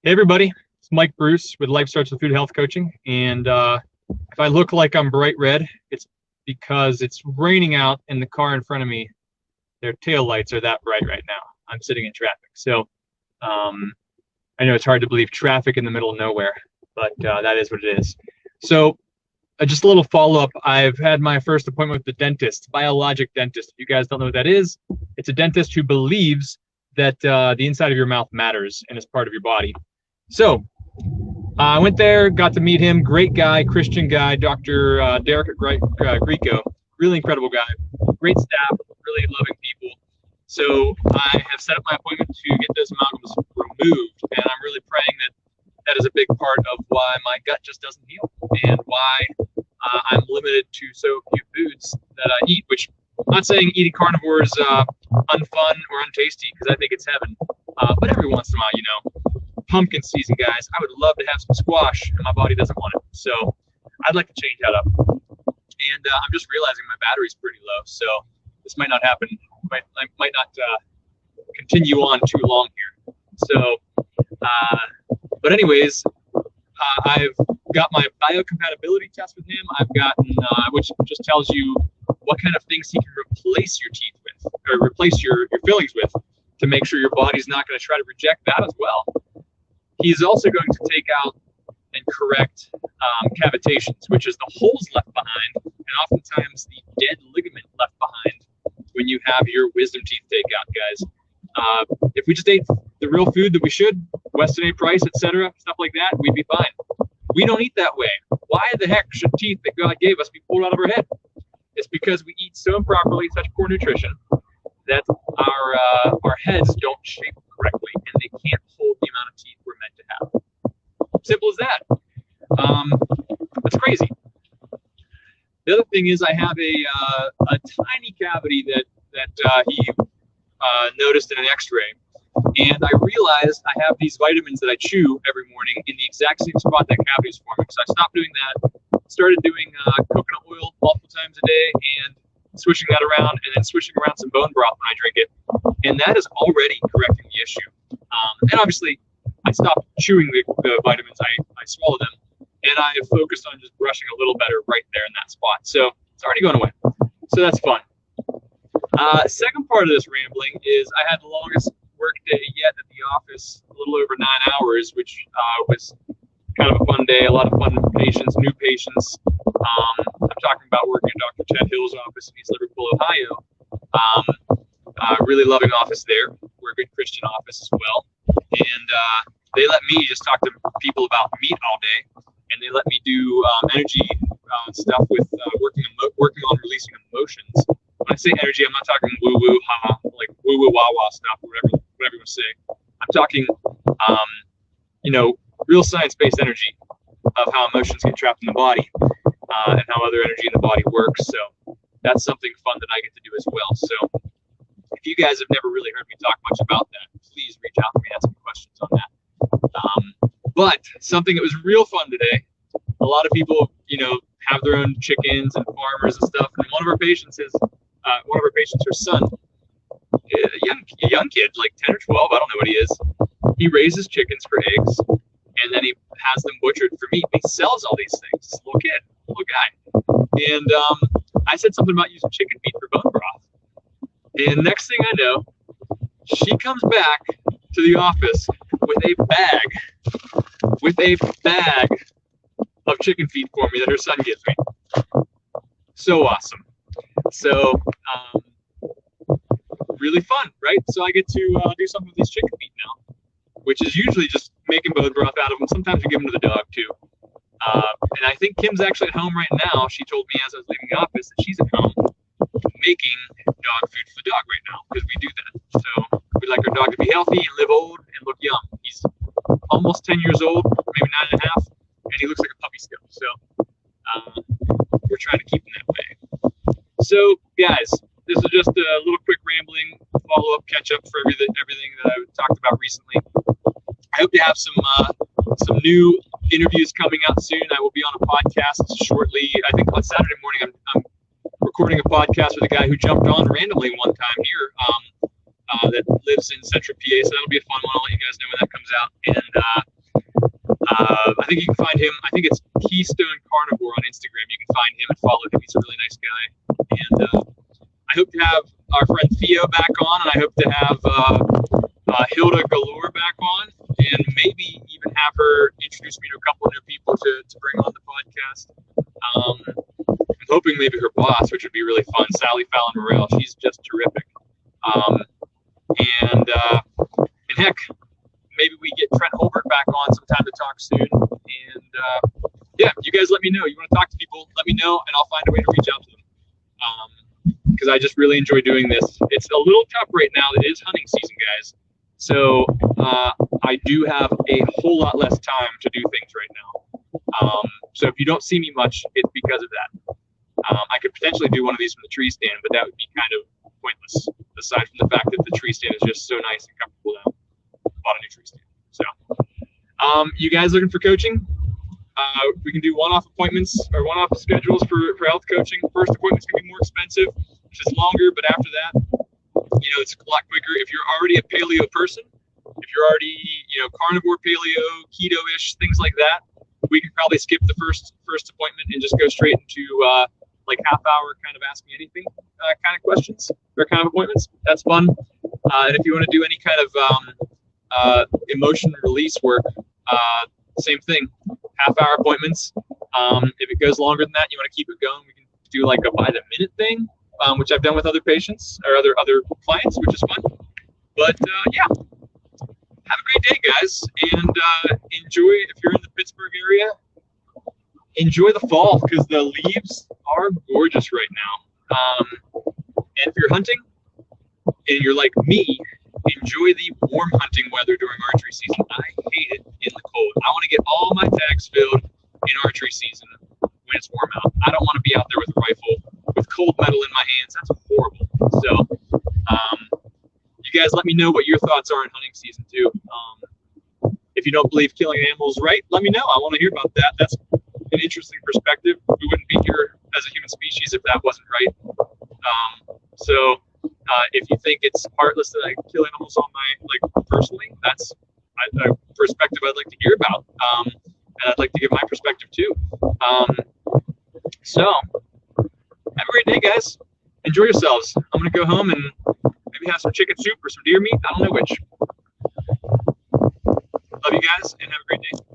Hey everybody, it's Mike Bruce with Life Starts with Food Health Coaching, and if I look like I'm bright red, it's because it's raining out and the car in front of me, their tail lights are that bright right now. I'm sitting in traffic, so I know it's hard to believe traffic in the middle of nowhere, but that is what it is. So just a little follow-up. I've had my first appointment with the dentist, biologic dentist. If you guys don't know what that is, it's a dentist who believes that the inside of your mouth matters and is part of your body. So I went there, got to meet him. Great guy, Christian guy, Dr. Derek Greco. Really incredible guy. Great staff, really loving people. So I have set up my appointment to get those amalgams removed, and I'm really praying that that is a big part of why my gut just doesn't heal and why I'm limited to so few foods that I eat, which I'm not saying eating carnivore is unfun or untasty, because I think it's heaven. But every once in a while, you know, pumpkin season, guys, I would love to have some squash, and my body doesn't want it. So I'd like to change that up. And I'm just realizing my battery's pretty low, so this might not happen. Might not continue on too long here. So, but anyways, I've got my biocompatibility test with him. I've gotten, which just tells you what kind of things he can replace your teeth with, or replace your fillings with, to make sure your body's not going to try to reject that as well. He's also going to take out and correct cavitations, which is the holes left behind, and oftentimes the dead ligament left behind when you have your wisdom teeth take out, guys. If we just ate the real food that we should, Weston A. Price, etc., stuff like that, we'd be fine. We don't eat that way. Why the heck should teeth that God gave us be pulled out of our head? It's because we eat so improperly, such poor nutrition, that our heads don't shape correctly, and they can't hold the amount of teeth we're meant to have. Simple as that. That's crazy. The other thing is I have a tiny cavity that he noticed in an x-ray, and I realized I have these vitamins that I chew every morning in the exact same spot that cavity is forming. So I stopped doing that, started doing coconut oil multiple times a day, and switching that around, and then switching around some bone broth when I drink it, and that is already correcting the issue. And obviously, I stopped chewing the vitamins, I swallow them, and I have focused on just brushing a little better right there in that spot. So it's already going away. So that's fun. Second part of this rambling is I had the longest work day yet at the office, a little over 9 hours, which was kind of a fun day, a lot of fun patients, new patients. I'm talking about working in Dr. Ted Hill's office in East Liverpool, Ohio. Really loving office there. We're a good Christian office as well. And they let me just talk to people about meat all day, and they let me do energy stuff with working on releasing emotions. When I say energy, I'm not talking woo-woo, ha, like woo-woo, wah-wah stuff, whatever you want to say. I'm talking, real science-based energy of how emotions get trapped in the body and how other energy in the body works. So that's something fun that I get to do as well. So if you guys have never really heard me talk much about that, please reach out to me and ask me questions on that. But something that was real fun today, a lot of people, have their own chickens and farmers and stuff. And one of our patients, her son, a young kid, like 10 or 12, I don't know what he is. He raises chickens for eggs, and then he has them butchered for meat. He sells all these things. This little kid, little guy. And I said something about using chicken feet for bone broth. And next thing I know, she comes back to the office with a bag of chicken feet for me that her son gives me. So awesome. So really fun, right? So I get to do something with these chicken feet now, which is usually just making bone broth out of them. Sometimes we give them to the dog too. And I think Kim's actually at home right now. She told me as I was leaving the office that she's at home making dog food for the dog right now, because we do that. So we like our dog to be healthy and live old and look young. He's almost 10 years old, maybe 9 and a half, and he looks like a puppy still. So we're trying to keep him that way. So guys, this is just a little quick rambling follow-up catch-up for everything that I talked about recently. I hope to have some new interviews coming out soon. I will be on a podcast shortly. I think on Saturday morning I'm recording a podcast with a guy who jumped on randomly one time here that lives in Central PA. So that'll be a fun one. I'll let you guys know when that comes out. And I think you can find him. I think it's Keystone Carnivore on Instagram. You can find him and follow him. He's a really nice guy. And I hope to have our friend Theo back on, and I hope to have Hilda Galore back on, and maybe even have her introduce me to a couple of new people to bring on the podcast. I'm hoping maybe her boss, which would be really fun, Sally Fallon Morrell. She's just terrific. And heck, maybe we get Trent Holbert back on sometime to talk soon. And yeah, you guys let me know. You want to talk to people, let me know, and I'll find a way to reach out to them. Because I just really enjoy doing this. It's a little tough right now. It is hunting season, guys. So I do have a whole lot less time to do things right now. So if you don't see me much, it's because of that. I could potentially do one of these from the tree stand, but that would be kind of pointless, aside from the fact that the tree stand is just so nice and comfortable now. Bought a new tree stand. So you guys looking for coaching? We can do one-off appointments or one-off schedules for health coaching. First appointment's going to be more expensive, which is longer, but after that, you know, it's a lot quicker. If you're already a paleo person, if you're already, you know, carnivore, paleo, keto-ish, things like that, we can probably skip the first appointment and just go straight into like half-hour kind of ask me anything kind of questions or kind of appointments. That's fun. And if you want to do any kind of emotion release work, same thing. Half-hour appointments. If it goes longer than that, you want to keep it going, we can do like a by-the-minute thing, which I've done with other patients or other clients, which is fun. But yeah, have a great day, guys, and enjoy. If you're in the Pittsburgh area, enjoy the fall because the leaves are gorgeous right now. And if you're hunting and you're like me, enjoy the warm hunting weather during archery season. I hate it in the cold. I want to get all my tags filled in archery season when it's warm out. I don't want to be out there with a rifle with cold metal in my hands. That's horrible. So you guys let me know what your thoughts are in hunting season too. If you don't believe killing animals right, let me know. I want to hear about that. That's an interesting perspective. We wouldn't be here as a human species if that wasn't right. So if you think it's heartless that I kill animals on my, like, personally, that's a perspective I'd like to hear about. And I'd like to give my perspective too. So have a great day, guys. Enjoy yourselves. I'm going to go home and maybe have some chicken soup or some deer meat. I don't know which. Love you guys and have a great day.